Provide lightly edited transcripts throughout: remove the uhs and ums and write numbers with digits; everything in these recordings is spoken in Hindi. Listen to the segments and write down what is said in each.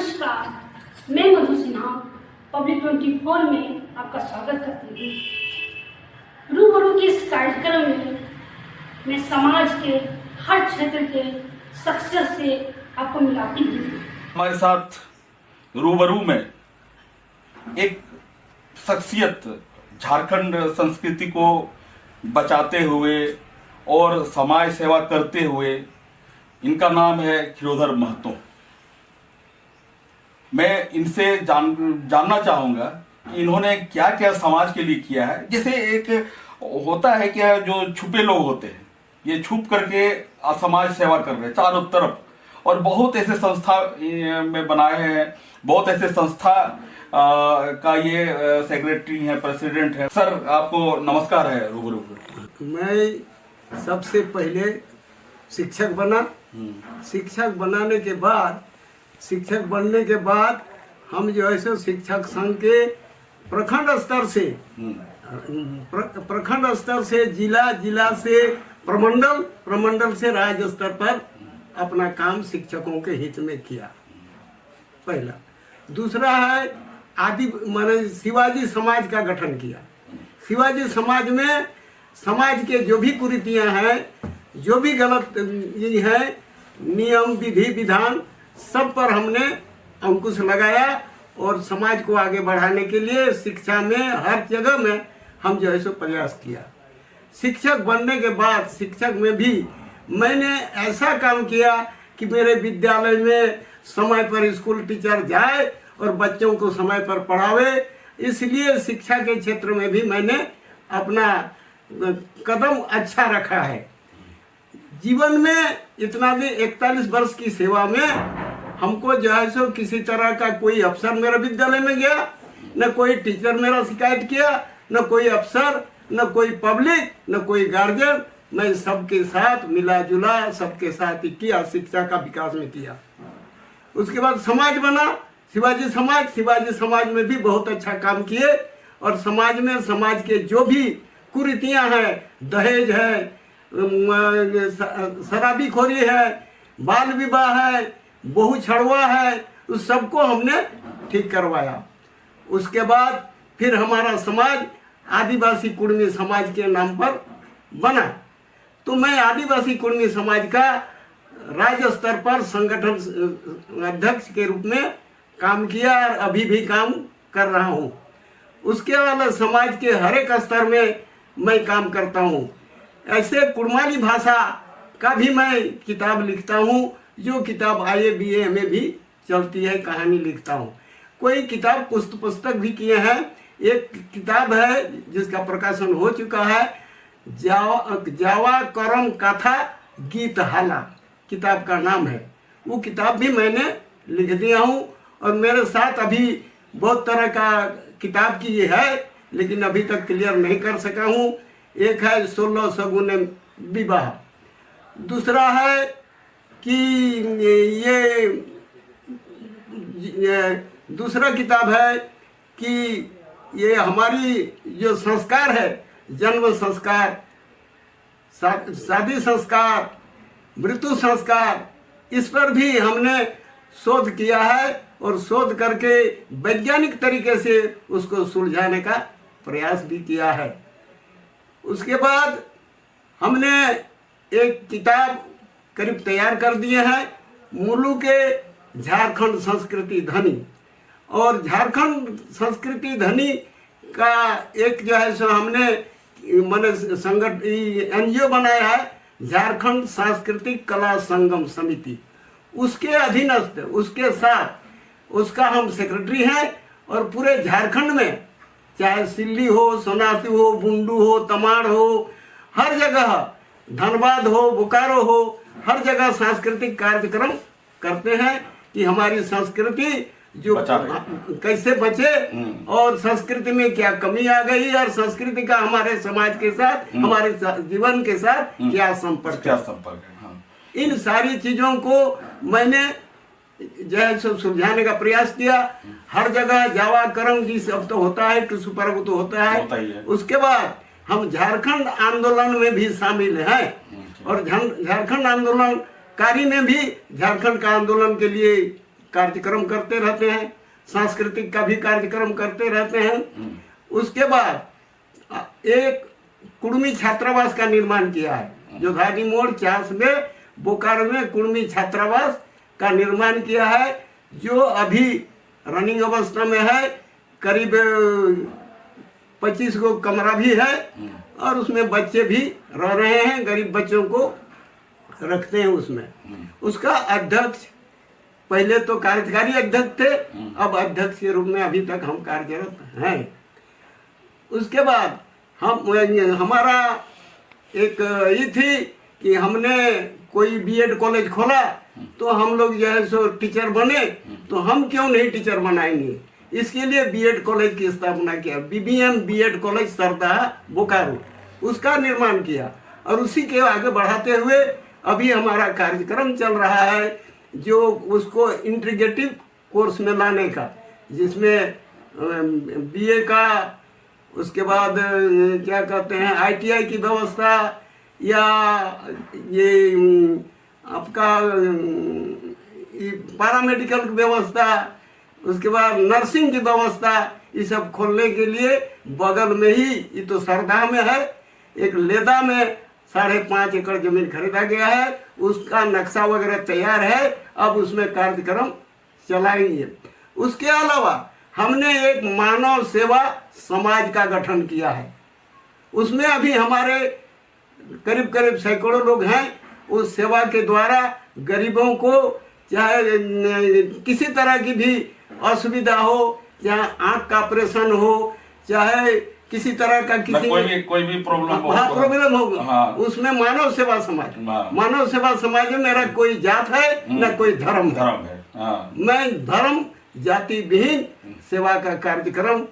नमस्कार, मैं मधु सिन्हा पब्लिक 24 में आपका स्वागत करती हूँ। रूबरू के इस कार्यक्रम में मैं समाज के हर क्षेत्र के शख्सियत से आपको मिलाती हूँ। हमारे साथ रूबरू में एक शख्सियत झारखंड संस्कृति को बचाते हुए और समाज सेवा करते हुए, इनका नाम है खीरोधर महतो। मैं इनसे जानना चाहूँगा कि इन्होंने क्या क्या समाज के लिए किया है। जैसे एक होता है कि जो छुपे लोग होते हैं, ये छुप करके समाज सेवा कर रहे हैं चारों तरफ, और बहुत ऐसे संस्था में बनाए हैं, बहुत ऐसे संस्था का ये सेक्रेटरी हैं, प्रेसिडेंट हैं। सर, आपको नमस्कार है रूबरू। मैं सबसे पहले शिक्षक बना। शिक्षक बनने के बाद हम जो है सो शिक्षक संघ के प्रखंड स्तर से जिला से प्रमंडल से राज्य स्तर पर अपना काम शिक्षकों के हित में किया, पहला। दूसरा है मैंने शिवाजी समाज का गठन किया। शिवाजी समाज में समाज के जो भी कुरीतियां हैं, जो भी गलत ये है, नियम विधि विधान, सब पर हमने अंकुश लगाया और समाज को आगे बढ़ाने के लिए शिक्षा में हर जगह में हम जो है सो प्रयास किया। शिक्षक बनने के बाद शिक्षक में भी मैंने ऐसा काम किया कि मेरे विद्यालय में समय पर स्कूल टीचर जाए और बच्चों को समय पर पढ़ावे। इसलिए शिक्षा के क्षेत्र में भी मैंने अपना कदम अच्छा रखा है। जीवन में इतना भी 41 वर्ष की सेवा में हमको जो है सो किसी तरह का कोई अफसर मेरे विद्यालय में गया, न कोई टीचर मेरा शिकायत किया, न कोई अफसर, न कोई पब्लिक, न कोई गार्जियन। मैं सबके साथ मिला जुला, सबके साथ ही किया, शिक्षा का विकास में किया। उसके बाद समाज बना, शिवाजी समाज में भी बहुत अच्छा काम किए। और समाज में समाज के जो भी कुरीतियां हैं, दहेज है, शराबीखोरी है, बाल विवाह है, बहु छड़वा है, उस सबको हमने ठीक करवाया। उसके बाद फिर हमारा समाज आदिवासी कुर्मी समाज के नाम पर बना। तो मैं आदिवासी कुर्मी समाज का राज्य स्तर पर संगठन अध्यक्ष के रूप में काम किया और अभी भी काम कर रहा हूँ। उसके अलावा समाज के हर एक स्तर में मैं काम करता हूँ। ऐसे कुड़माली भाषा का भी मैं किताब लिखता हूँ, जो किताब IA BA में भी चलती है, कहानी लिखता हूँ। कोई किताब पुस्तक भी किए हैं। एक किताब है जिसका प्रकाशन हो चुका है, जावा करम कथा गीत हाला, किताब का नाम है। वो किताब भी मैंने लिख दिया हूँ। और मेरे साथ अभी बहुत तरह का किताब की ये है, लेकिन अभी तक क्लियर नहीं कर सका हूँ। एक है 16 सगुन विवाह। दूसरा है कि ये दूसरा किताब है कि ये हमारी जो संस्कार है, जन्म संस्कार, शादी संस्कार, मृत्यु संस्कार, इस पर भी हमने शोध किया है और शोध करके वैज्ञानिक तरीके से उसको सुलझाने का प्रयास भी किया है। उसके बाद हमने एक किताब करीब तैयार कर दिए हैं, मुलू के झारखंड संस्कृति धनी। और झारखंड संस्कृति धनी का एक जो है सो हमने NGO बनाया है, झारखंड सांस्कृतिक कला संगम समिति। उसके अधीनस्थ, उसके साथ उसका हम सेक्रेटरी हैं। और पूरे झारखंड में चाहे सिल्ली हो, सोनासी हो, बुंडू हो, तमाड़ हो, हर जगह, धनबाद हो, बोकारो हो, हर जगह सांस्कृतिक कार्यक्रम करते हैं कि हमारी संस्कृति जो कैसे बचे और संस्कृति में क्या कमी आ गई और संस्कृति का हमारे समाज के साथ, हमारे जीवन के साथ क्या संपर्क है। हाँ। इन सारी चीजों को मैंने जो है सब सुलझाने का प्रयास किया। हर जगह जावा करम जी सब तो होता है, टुसु पर्व तो होता है। उसके बाद हम झारखंड आंदोलन में भी शामिल हैं और झारखंड आंदोलनकारी में भी झारखंड का आंदोलन के लिए कार्यक्रम करते रहते हैं, सांस्कृतिक का भी कार्यक्रम करते रहते हैं। उसके बाद एक कुड़मी छात्रावास का निर्माण किया है, जो धानी मोड़ चास में बोकारो में कुड़मी छात्रावास का निर्माण किया है, जो अभी रनिंग अवस्था में है। करीब 25 गो कमरा भी है और उसमें बच्चे भी रह रहे हैं, गरीब बच्चों को रखते हैं उसमें। उसका अध्यक्ष पहले तो कार्यकारी अध्यक्ष थे, अब अध्यक्ष के रूप में अभी तक हम कार्यरत हैं। उसके बाद हमारा एक ये थी कि हमने कोई बीएड कॉलेज खोला तो हम लोग जो है सो टीचर बने, तो हम क्यों नहीं टीचर बनाएंगे। इसके लिए बीएड कॉलेज की स्थापना किया, बीबीएम बीएड कॉलेज सरदाहा बोकारो, उसका निर्माण किया और उसी के आगे बढ़ाते हुए अभी हमारा कार्यक्रम चल रहा है, जो उसको इंटीग्रेटिव कोर्स में लाने का, जिसमें बीए का, उसके बाद क्या कहते हैं आईटीआई की व्यवस्था, या ये आपका पैरामेडिकल की व्यवस्था, उसके बाद नर्सिंग की व्यवस्था, ये सब खोलने के लिए बगल में ही, ये तो सरदा में है, एक लेदा में 5.5 एकड़ जमीन खरीदा गया है, उसका नक्शा वगैरह तैयार है, अब उसमें कार्यक्रम चलाएंगे। उसके अलावा हमने एक मानव सेवा समाज का गठन किया है, उसमें अभी हमारे करीब करीब सैकड़ों लोग हैं। उस सेवा के द्वारा गरीबों को चाहे किसी तरह की भी असुविधा हो, चाहे आँख का ऑपरेशन हो, चाहे किसी तरह का कोई भी प्रॉब्लम हो, हाँ। उसमें मानव सेवा समाज, मानव सेवा समाज में मेरा कोई जात है न कोई धर्म है। हाँ। मैं धर्म जाति विहीन सेवा का कार्यक्रम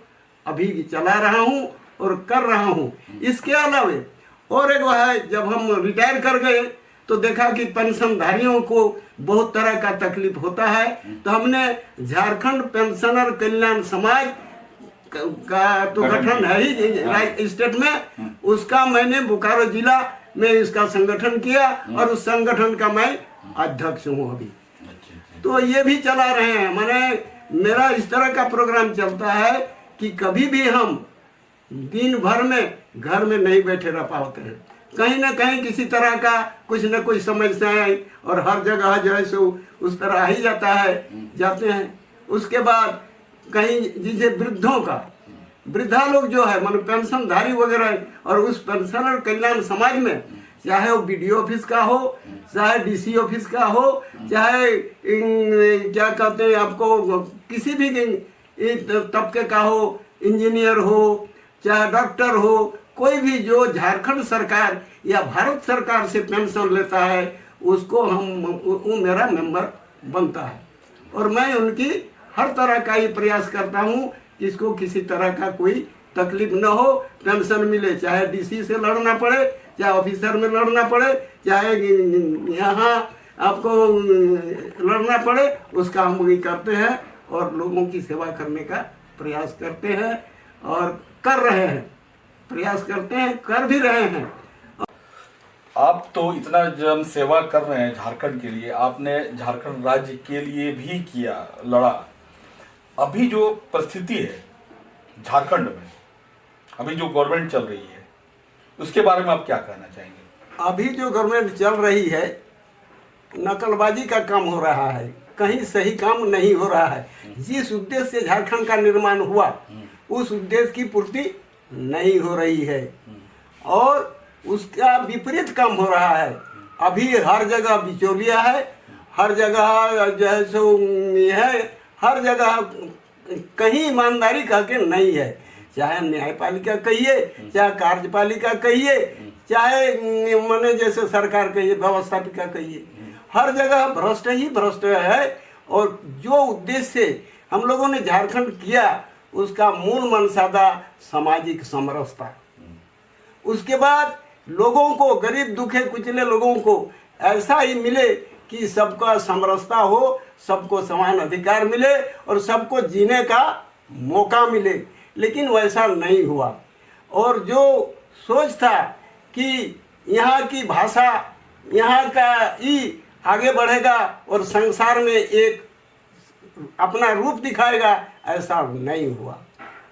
अभी चला रहा हूँ और कर रहा हूँ। इसके अलावा और एक है, जब हम रिटायर कर गए तो देखा कि पेंशनधारियों को बहुत तरह का तकलीफ होता है, तो हमने झारखंड पेंशनर कल्याण समाज का तो गठन है ही स्टेट में, उसका मैंने बोकारो जिला में इसका संगठन किया और उस संगठन का मैं अध्यक्ष हूँ अभी। तो ये भी चला रहे हैं। मैंने मेरा इस तरह का प्रोग्राम चलता है कि कभी भी हम दिन भर में घर में नहीं बैठे रह पाते हैं, कहीं ना कहीं किसी तरह का कुछ न कुछ समस्याएं, और हर जगह जो है सो उस तरह ही जाता है, जाते हैं। उसके बाद कहीं जिसे वृद्धों का, वृद्धा लोग जो है मान पेंशनधारी वगैरह, और उस पेंशनर कल्याण समाज में चाहे वो बीडीओ ऑफिस का हो, चाहे डीसी ऑफिस का हो, चाहे क्या कहते हैं आपको किसी भी तबके का हो, इंजीनियर हो, चाहे डॉक्टर हो, कोई भी जो झारखंड सरकार या भारत सरकार से पेंशन लेता है, उसको वो मेरा मेंबर बनता है। और मैं उनकी हर तरह का ये प्रयास करता हूँ कि इसको किसी तरह का कोई तकलीफ न हो, पेंशन मिले, चाहे डीसी से लड़ना पड़े, चाहे ऑफिसर में लड़ना पड़े, चाहे यहाँ आपको लड़ना पड़े, उसका हम वही करते हैं और लोगों की सेवा करने का प्रयास करते हैं और कर रहे हैं, प्रयास करते हैं, कर भी रहे हैं। आप तो इतना जन सेवा कर रहे हैं झारखंड के लिए, आपने झारखंड राज्य के लिए भी किया, लड़ा। अभी जो परिस्थिति है झारखंड में, अभी जो गवर्नमेंट चल रही है, उसके बारे में आप क्या कहना चाहेंगे? अभी जो गवर्नमेंट चल रही है, नकलबाजी का काम हो रहा है, कहीं सही काम नहीं हो रहा है। जिस उद्देश्य से झारखंड का निर्माण हुआ, उस उद्देश्य की पूर्ति नहीं हो रही है और उसका विपरीत काम हो रहा है। अभी हर जगह बिचौलिया है, हर जगह जो है सो है, हर जगह कहीं ईमानदारी कह के नहीं है। चाहे न्यायपालिका कहिए, चाहे कार्यपालिका कहिए, चाहे माने जैसे सरकार कहिए, व्यवस्थापिका कहिए, हर जगह भ्रष्ट ही भ्रष्ट है। और जो उद्देश्य से हम लोगों ने झारखंड किया, उसका मूल मंशा था सामाजिक समरसता। उसके बाद लोगों को, गरीब दुखे कुचले लोगों को ऐसा ही मिले कि सबका समरसता हो, सबको समान अधिकार मिले और सबको जीने का मौका मिले, लेकिन वैसा नहीं हुआ। और जो सोच था कि यहाँ की भाषा, यहाँ का ही आगे बढ़ेगा और संसार में एक अपना रूप दिखाएगा, ऐसा नहीं हुआ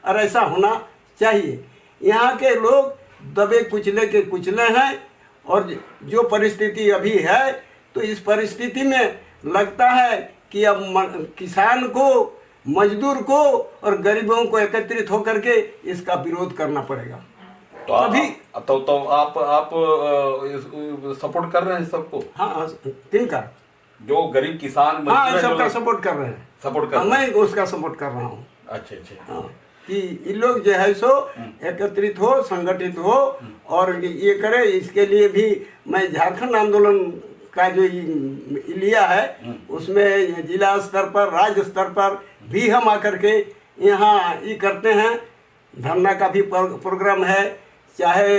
और ऐसा होना चाहिए। यहाँ के लोग दबे कुचले हैं और जो परिस्थिति अभी है, तो इस परिस्थिति में लगता है कि अब किसान को, मजदूर को और गरीबों को एकत्रित होकर के इसका विरोध करना पड़ेगा। तो अभी तो आप सपोर्ट कर रहे हैं सबको? हाँ, किनका? जो गरीब किसान, हाँ, सबका सपोर्ट कर रहे हैं। सपोर्ट कर, मैं उसका सपोर्ट कर रहा हूँ। अच्छा। हाँ, कि इन लोग जो है सो एकत्रित हो, संगठित हो और ये करे। इसके लिए भी मैं झारखंड आंदोलन का जो लिया है, उसमें जिला स्तर पर, राज्य स्तर पर भी हम आकर के यहाँ ये करते हैं। धरना का भी प्रोग्राम है, चाहे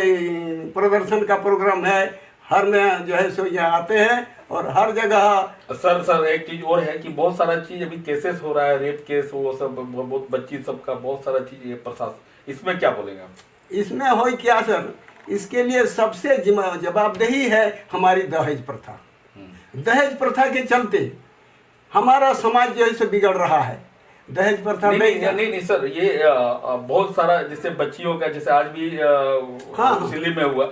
प्रदर्शन का प्रोग्राम है, हर में जो है सो यहाँ आते हैं और हर जगह। सर एक चीज और है कि बहुत सारा चीज अभी केसेस हो रहा है, रेप केस, वो सब बहुत बच्ची सबका बहुत सारा चीज ये प्रशासन, इसमें क्या बोलेंगे आप? इसमें हो क्या सर, इसके लिए सबसे जवाबदेही है हमारी दहेज प्रथा। दहेज प्रथा के चलते हमारा समाज जो है सो बिगड़ रहा है। दहेज प्रथा नहीं सर, ये बहुत सारा जैसे बच्चियों का, जैसे आज भी दिल्ली में हुआ,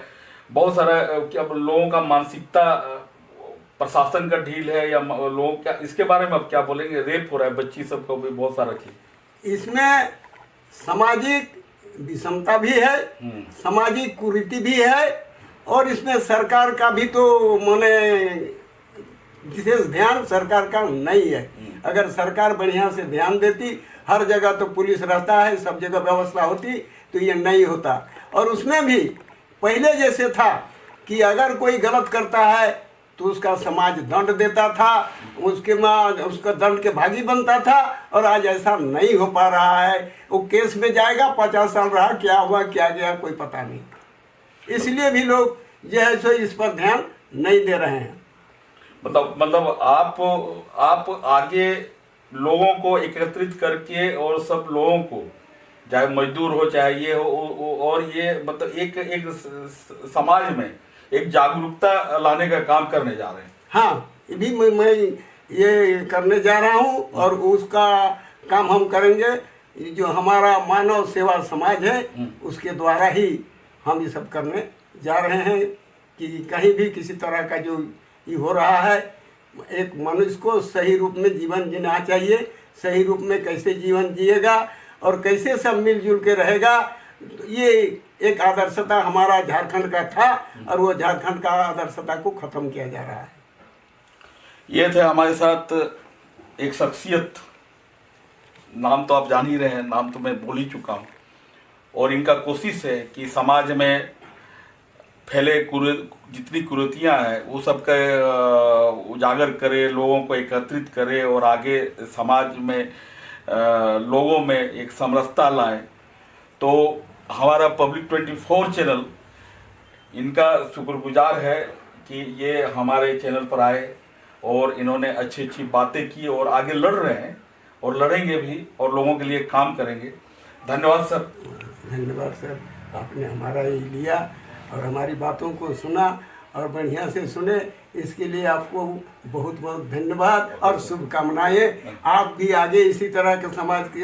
बहुत सारा क्या लोगों का मानसिकता, प्रशासन का ढील है या लोगों क्या, इसके बारे में आप क्या बोलेंगे? रेप हो रहा है बच्ची सबको भी, बहुत सारा चीज। इसमें सामाजिक विषमता भी है, सामाजिक कुरीति भी है और इसमें सरकार का भी तो माने विशेष ध्यान सरकार का नहीं है। अगर सरकार बढ़िया से ध्यान देती, हर जगह तो पुलिस रहता है, सब जगह व्यवस्था होती, तो ये नहीं होता। और उसमें भी पहले जैसे था कि अगर कोई गलत करता है तो उसका समाज दंड देता था, उसके बाद उसका दंड के भागी बनता था, और आज ऐसा नहीं हो पा रहा है। वो केस में जाएगा, 50 साल रहा, क्या हुआ क्या गया कोई पता नहीं। इसलिए भी लोग जो है सो इस पर ध्यान नहीं दे रहे हैं। मतलब आप आगे लोगों को एकत्रित करके और सब लोगों को, चाहे मजदूर हो चाहे ये हो, और ये मतलब एक समाज में एक जागरूकता लाने का काम करने जा रहे हैं। हाँ, भी मैं ये करने जा रहा हूँ और उसका काम हम करेंगे। जो हमारा मानव सेवा समाज है उसके द्वारा ही हम ये सब करने जा रहे हैं कि कहीं भी किसी तरह का जो ये हो रहा है, एक मनुष्य को सही रूप में जीवन जीना चाहिए। सही रूप में कैसे जीवन जिएगा और कैसे सब मिलजुल के रहेगा, ये एक आदर्शता हमारा झारखंड का था और वो झारखंड का आदर्शता को खत्म किया जा रहा है। ये थे हमारे साथ एक शख्सियत, नाम तो आप जान ही रहे हैं, नाम तो मैं बोल ही चुका हूँ, और इनका कोशिश है कि समाज में फैले जितनी कुरीतियाँ हैं वो सब का उजागर करे, लोगों को एकत्रित करे और आगे समाज में लोगों में एक समरसता लाए। तो हमारा पब्लिक 24 चैनल इनका शुक्रगुजार है कि ये हमारे चैनल पर आए और इन्होंने अच्छी अच्छी बातें की और आगे लड़ रहे हैं और लड़ेंगे भी और लोगों के लिए काम करेंगे। धन्यवाद सर। धन्यवाद सर, आपने हमारा ये लिया और हमारी बातों को सुना और बढ़िया से सुने, इसके लिए आपको बहुत बहुत धन्यवाद और शुभकामनाएं। आप भी आगे इसी तरह के समाज के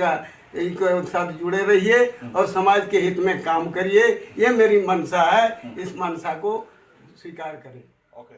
साथ जुड़े रहिए और समाज के हित में काम करिए। ये मेरी मनसा है, इस मनसा को स्वीकार करें। ओके।